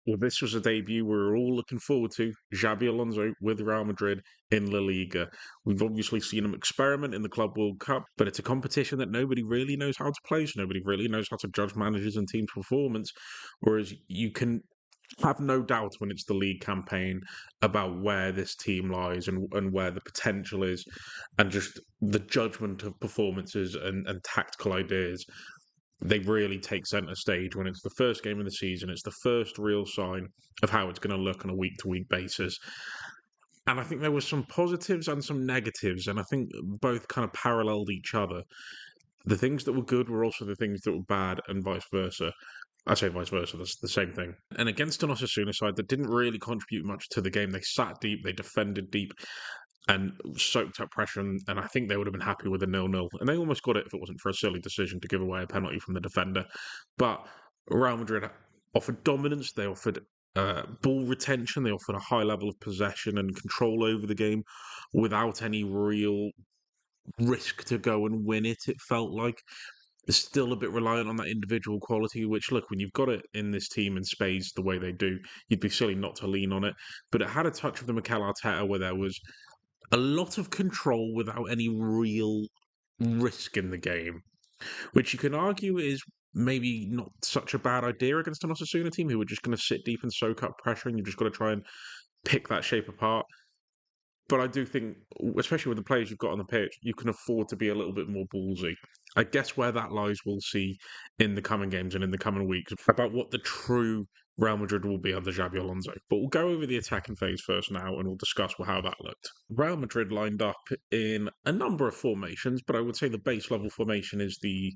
Well, this was a debut we were all looking forward to. Xabi Alonso with Real Madrid in La Liga. We've obviously seen him experiment in the Club World Cup, but it's a competition that nobody really knows how to play, so nobody really knows how to judge managers and teams' performance. Whereas you can have no doubt when it's the league campaign about where this team lies and where the potential is, and just the judgment of performances and tactical ideas. They really take centre stage when it's the first game of the season. It's the first real sign of how it's going to look on a week to week basis. And I think there were some positives and some negatives, and I think both kind of paralleled each other. The things that were good were also the things that were bad, and vice versa. I say vice versa, that's the same thing. And against an Osasuna side that didn't really contribute much to the game, they sat deep, they defended deep, and soaked up pressure. And I think they would have been happy with a 0-0. And they almost got it if it wasn't for a silly decision to give away a penalty from the defender. But Real Madrid offered dominance, they offered ball retention, they offered a high level of possession and control over the game without any real risk to go and win it, it felt like. It's still a bit reliant on that individual quality, which, look, when you've got it in this team in spades the way they do, you'd be silly not to lean on it. But it had a touch of the Mikel Arteta where there was a lot of control without any real risk in the game, which you can argue is maybe not such a bad idea against an Osasuna team who are just going to sit deep and soak up pressure, and you've just got to try and pick that shape apart. But I do think, especially with the players you've got on the pitch, you can afford to be a little bit more ballsy. I guess where that lies, we'll see in the coming games and in the coming weeks about what the true Real Madrid will be under Xabi Alonso. But we'll go over the attacking phase first now, and we'll discuss how that looked. Real Madrid lined up in a number of formations, but I would say the base level formation is the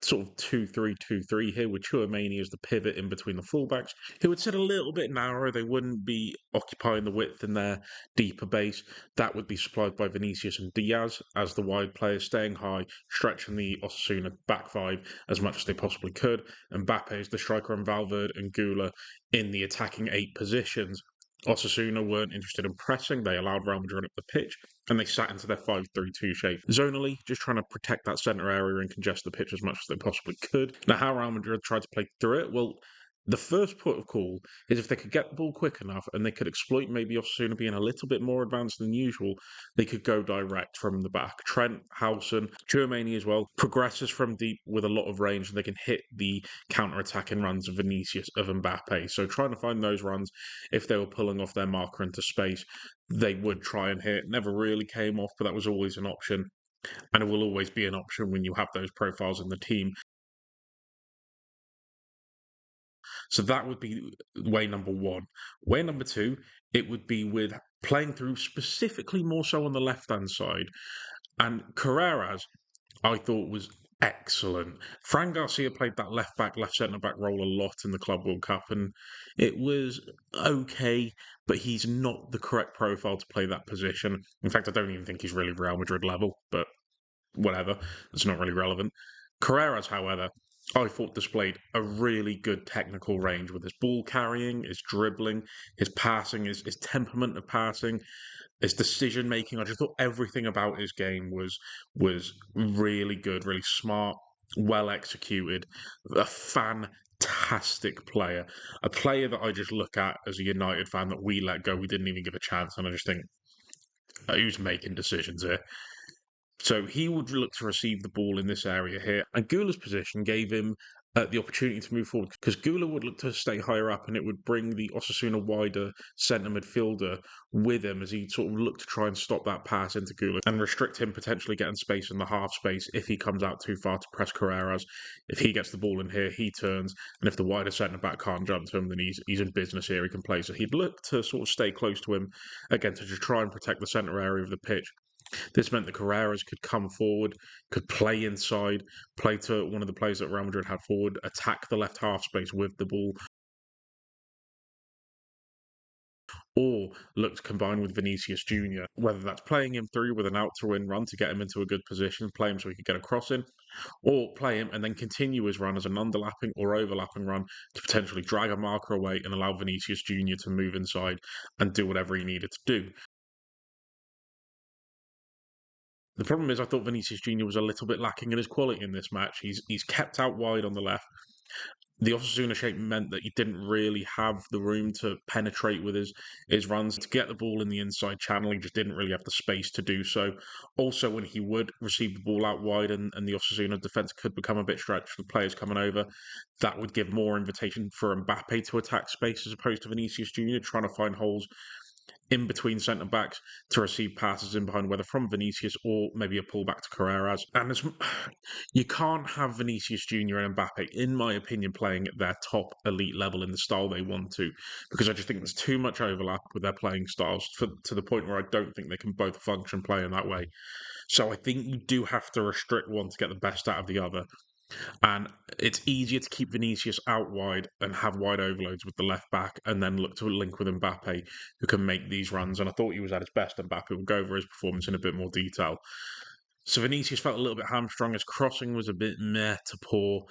sort of 2-3-2-3 here, with Chouameni as the pivot in between the fullbacks, who would sit a little bit narrower. They wouldn't be occupying the width in their deeper base. That would be supplied by Vinicius and Diaz as the wide players, staying high, stretching the Osasuna back five as much as they possibly could. Mbappe is the striker, and Valverde and Gula in the attacking 8 positions. Osasuna weren't interested in pressing. They allowed Real Madrid up the pitch, and they sat into their 5-3-2 shape. Zonally, just trying to protect that centre area and congest the pitch as much as they possibly could. Now, how Real Madrid tried to play through it? Well, the first port of call is if they could get the ball quick enough and they could exploit maybe Osasuna being a little bit more advanced than usual, they could go direct from the back. Trent, Howson, Chouameni as well, progresses from deep with a lot of range, and they can hit the counter-attacking runs of Vinicius, of Mbappe. So trying to find those runs, if they were pulling off their marker into space, they would try and hit. Never really came off, but that was always an option. And it will always be an option when you have those profiles in the team. So that would be way number one. Way number two, it would be with playing through specifically more so on the left-hand side. And Carreras, I thought, was excellent. Fran Garcia played that left back, left centre back role a lot in the Club World Cup, and it was okay, but he's not the correct profile to play that position. In fact, I don't even think he's really Real Madrid level, but whatever, it's not really relevant. Carreras, however, I thought displayed a really good technical range with his ball carrying, his dribbling, his passing, his temperament of passing, his decision making. I just thought everything about his game was really good, really smart, well executed, a fantastic player, a player that I just look at as a United fan that we let go, we didn't even give a chance, and I just think, who's making decisions here? So he would look to receive the ball in this area here, and Gula's position gave him the opportunity to move forward, because Gula would look to stay higher up, and it would bring the Osasuna wider centre midfielder with him as he sort of looked to try and stop that pass into Gula and restrict him potentially getting space in the half space if he comes out too far to press Carreras. If he gets the ball in here, he turns, and if the wider centre back can't jump to him, then he's in business here. He can play. So he'd look to sort of stay close to him again to just try and protect the centre area of the pitch. This meant that Carreras could come forward, could play inside, play to one of the players that Real Madrid had forward, attack the left half space with the ball, or look to combine with Vinicius Jr., whether that's playing him through with an out-to-in run to get him into a good position, play him so he could get a cross in, or play him and then continue his run as an underlapping or overlapping run to potentially drag a marker away and allow Vinicius Jr. to move inside and do whatever he needed to do. The problem is, I thought Vinicius Jr. was a little bit lacking in his quality in this match. He's kept out wide on the left. the Osasuna shape meant that he didn't really have the room to penetrate with his runs. To get the ball in the inside channel, he just didn't really have the space to do so. Also, when he would receive the ball out wide and the Osasuna defence could become a bit stretched with players coming over, that would give more invitation for Mbappe to attack space as opposed to Vinicius Junior trying to find holes in between centre backs to receive passes in behind, whether from Vinicius or maybe a pullback to Carreras. And you can't have Vinicius Junior and Mbappe, in my opinion, playing at their top elite level in the style they want to, because I just think there's too much overlap with their playing styles to the point where I don't think they can both function playing that way. So I think you do have to restrict one to get the best out of the other. And it's easier to keep Vinicius out wide and have wide overloads with the left back and then look to link with Mbappe, who can make these runs. And I thought he was at his best. Mbappe will go over his performance in a bit more detail. So Vinicius felt a little bit hamstrung. His crossing was a bit meh to poor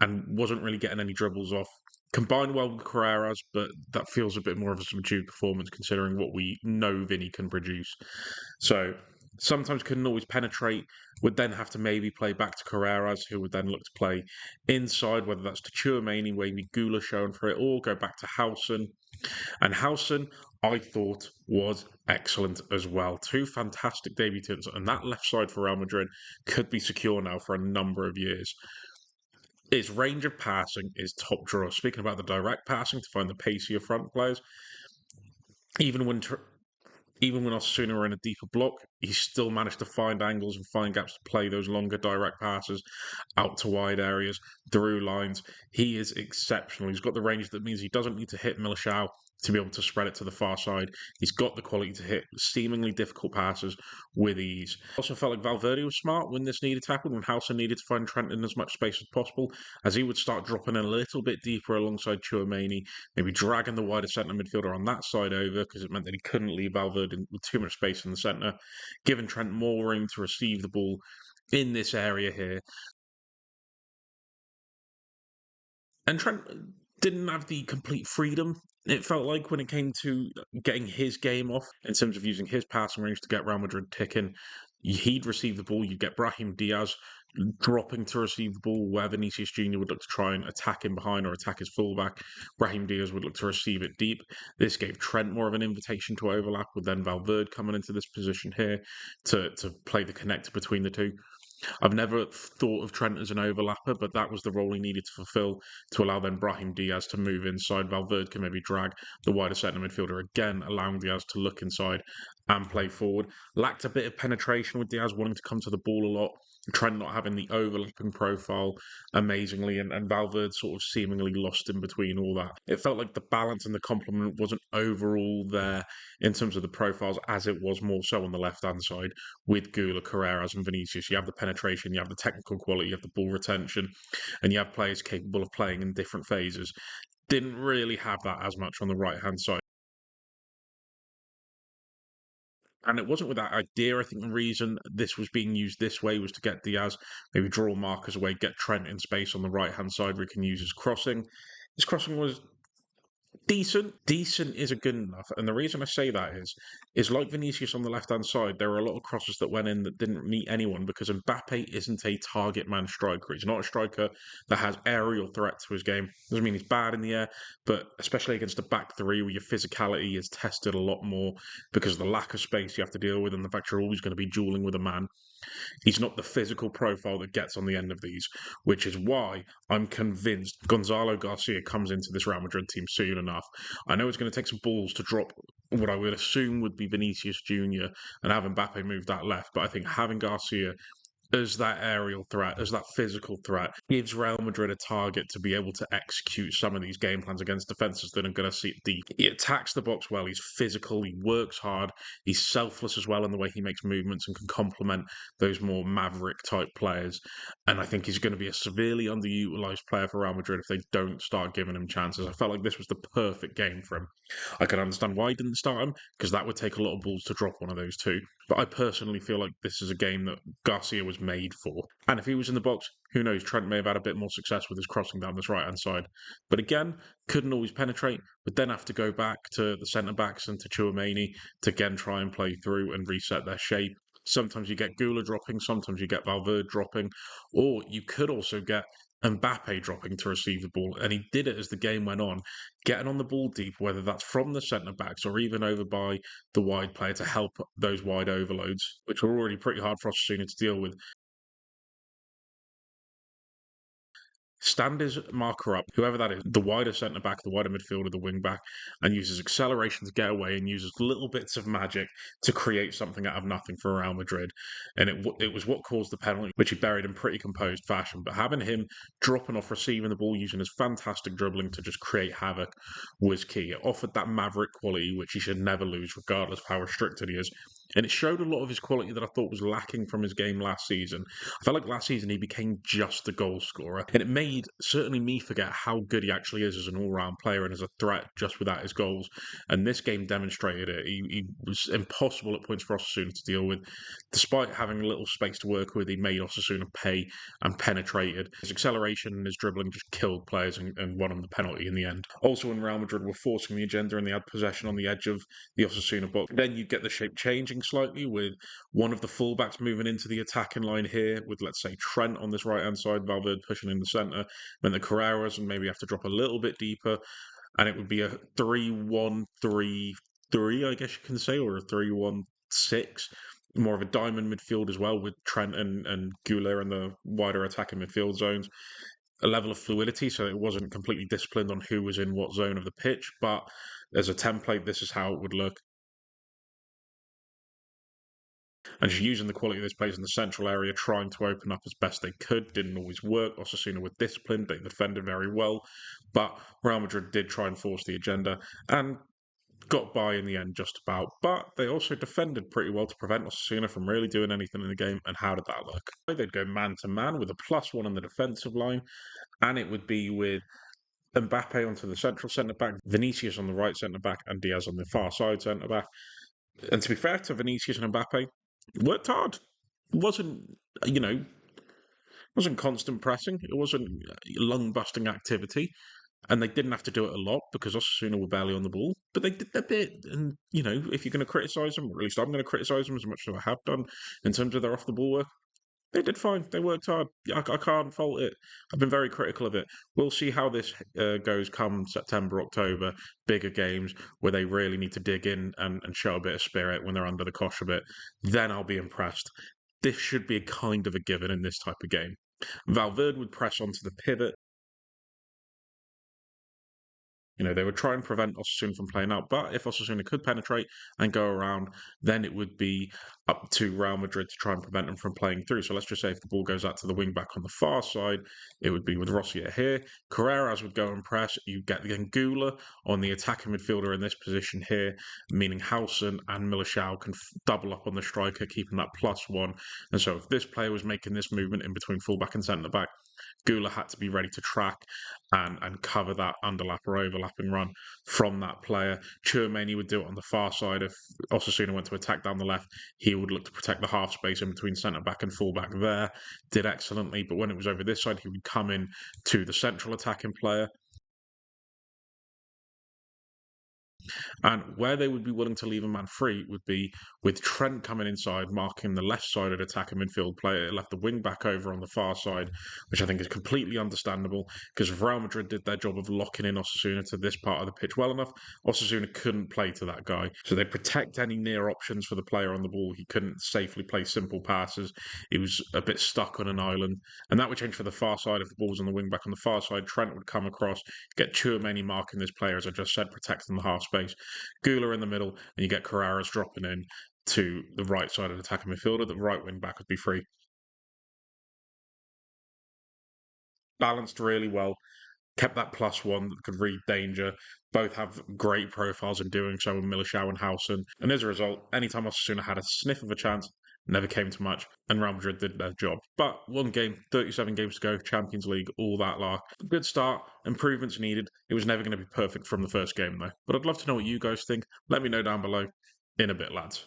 and wasn't really getting any dribbles off. Combined well with Carreras, but that feels a bit more of a subdued performance considering what we know Vinny can produce. So sometimes couldn't always penetrate, would then have to maybe play back to Carreras, who would then look to play inside, whether that's to Chouameni, maybe Gula showing for it, or go back to Howson. And Howson, I thought, was excellent as well. Two fantastic debutants, and that left side for Real Madrid could be secure now for a number of years. His range of passing is top drawer. Speaking about the direct passing to find the pacier front players, even when even when Osasuna were in a deeper block, he still managed to find angles and find gaps to play those longer direct passes out to wide areas, through lines. He is exceptional. He's got the range that means he doesn't need to hit Militao to be able to spread it to the far side. He's got the quality to hit seemingly difficult passes with ease. Also felt like Valverde was smart when this needed tackled, when Howson needed to find Trent in as much space as possible, as he would start dropping in a little bit deeper alongside Chouameni, maybe dragging the wider centre midfielder on that side over because it meant that he couldn't leave Valverde with too much space in the centre, giving Trent more room to receive the ball in this area here. And Trent didn't have the complete freedom, it felt like, when it came to getting his game off in terms of using his passing range to get Real Madrid ticking. He'd receive the ball, you'd get Brahim Diaz dropping to receive the ball where Vinicius Junior would look to try and attack him behind or attack his fullback. Brahim Diaz would look to receive it deep. This gave Trent more of an invitation to overlap, with then Valverde coming into this position here to play the connector between the two. I've never thought of Trent as an overlapper, but that was the role he needed to fulfill to allow then Brahim Diaz to move inside. Valverde can maybe drag the wider centre midfielder again, allowing Diaz to look inside and play forward. Lacked a bit of penetration with Diaz wanting to come to the ball a lot. Trent not having the overlapping profile amazingly, and Valverde sort of seemingly lost in between all that. It felt like the balance and the complement wasn't overall there in terms of the profiles, as it was more so on the left-hand side with Gula, Carreras and Vinicius. You have the penetration, you have the technical quality, you have the ball retention, and you have players capable of playing in different phases. Didn't really have that as much on the right-hand side. And it wasn't with that idea. I think the reason this was being used this way was to get Diaz, maybe draw markers away, get Trent in space on the right-hand side where he can use his crossing. His crossing was decent. Decent isn't good enough. And the reason I say that is like Vinicius on the left-hand side, there are a lot of crosses that went in that didn't meet anyone because Mbappe isn't a target man striker. He's not a striker that has aerial threat to his game. Doesn't mean he's bad in the air, but especially against a back three where your physicality is tested a lot more because of the lack of space you have to deal with and the fact you're always going to be dueling with a man. He's not the physical profile that gets on the end of these, which is why I'm convinced Gonzalo Garcia comes into this Real Madrid team soon enough. I know it's going to take some balls to drop what I would assume would be Vinicius Junior and have Mbappe move that left, but I think having Garcia as that aerial threat, as that physical threat, gives Real Madrid a target to be able to execute some of these game plans against defences that are going to sit deep. He attacks the box well, he's physical, he works hard, he's selfless as well in the way he makes movements and can complement those more maverick type players. And I think he's going to be a severely underutilised player for Real Madrid if they don't start giving him chances. I felt like this was the perfect game for him. I can understand why he didn't start him, because that would take a lot of balls to drop one of those two. But I personally feel like this is a game that Garcia was made for. And if he was in the box, who knows, Trent may have had a bit more success with his crossing down this right-hand side. But again, couldn't always penetrate, would then have to go back to the centre-backs and to Chouameni to again try and play through and reset their shape. Sometimes you get Gula dropping, sometimes you get Valverde dropping, or you could also get Mbappe dropping to receive the ball, and he did it as the game went on, getting on the ball deep, whether that's from the centre backs or even over by the wide player to help those wide overloads, which were already pretty hard for Osasuna to deal with. Stand his marker up, whoever that is, the wider centre back, the wider midfielder, the wing back, and uses acceleration to get away and uses little bits of magic to create something out of nothing for Real Madrid. And it was what caused the penalty, which he buried in pretty composed fashion. But having him dropping off, receiving the ball, using his fantastic dribbling to just create havoc was key. It offered that maverick quality, which he should never lose, regardless of how restricted he is. And it showed a lot of his quality that I thought was lacking from his game last season. I felt like last season he became just a goal scorer, and it made certainly me forget how good he actually is as an all-round player and as a threat just without his goals. And this game demonstrated it. He was impossible at points for Osasuna to deal with. Despite having a little space to work with, he made Osasuna pay and penetrated. His acceleration and his dribbling just killed players and won him the penalty in the end. Also, when Real Madrid were forcing the agenda and they had possession on the edge of the Osasuna box, then you get the shape changing slightly with one of the fullbacks moving into the attacking line here with, let's say, Trent on this right-hand side, Valverde pushing in the centre, then the Carreras and maybe have to drop a little bit deeper, and it would be a 3-1-3-3, I guess you can say, or a 3-1-6. More of a diamond midfield as well, with Trent and Gula in the wider attacking midfield zones. A level of fluidity, so it wasn't completely disciplined on who was in what zone of the pitch, but as a template, this is how it would look. And just using the quality of those players in the central area, trying to open up as best they could, didn't always work. Osasuna were disciplined, they defended very well, but Real Madrid did try and force the agenda and got by in the end just about. But they also defended pretty well to prevent Osasuna from really doing anything in the game. And how did that look? They'd go man to man with a +1 on the defensive line, and it would be with Mbappe onto the central centre back, Vinicius on the right centre back, and Diaz on the far side centre back. And to be fair to Vinicius and Mbappe, worked hard. It wasn't constant pressing. It wasn't lung busting activity, and they didn't have to do it a lot because Osasuna were barely on the ball. But they did their bit, and if you're going to criticise them, or at least I'm going to criticise them as much as I have done in terms of their off the ball work. They did fine. They worked hard. I can't fault it. I've been very critical of it. We'll see how this goes come September, October, bigger games where they really need to dig in and show a bit of spirit when they're under the cosh a bit. Then I'll be impressed. This should be a kind of a given in this type of game. Valverde would press onto the pivot. They would try and prevent Osasuna from playing out, but if Osasuna could penetrate and go around, then it would be up to Real Madrid to try and prevent them from playing through. So let's just say if the ball goes out to the wing back on the far side, it would be with Rossi here. Carreras would go and press. You get the Angula on the attacking midfielder in this position here, meaning Howson and Militao can double up on the striker, keeping that +1. And so if this player was making this movement in between fullback and centre back, Gula had to be ready to track and cover that underlap or overlapping run from that player. Tchouameni would do it on the far side. If Osasuna went to attack down the left, he would look to protect the half space in between centre-back and full-back there. Did excellently, but when it was over this side, he would come in to the central attacking player. And where they would be willing to leave a man free would be with Trent coming inside, marking the left-sided attacking midfield player. It left the wing back over on the far side, which I think is completely understandable because if Real Madrid did their job of locking in Osasuna to this part of the pitch well enough, Osasuna couldn't play to that guy. So they'd protect any near options for the player on the ball. He couldn't safely play simple passes. He was a bit stuck on an island. And that would change for the far side. If the ball was on the wing back on the far side, Trent would come across, get Tchouameni marking this player, as I just said, protecting the half space. Gula in the middle, and you get Carreras dropping in to the right side of the attacking midfielder. The right wing back would be free. Balanced really well, kept that +1 that could read danger. Both have great profiles in doing so in Militao and Howson. And as a result, anytime Osasuna had a sniff of a chance, never came to much, and Real Madrid did their job. But one game, 37 games to go, Champions League, all that lark. Good start, improvements needed. It was never going to be perfect from the first game, though. But I'd love to know what you guys think. Let me know down below. In a bit, lads.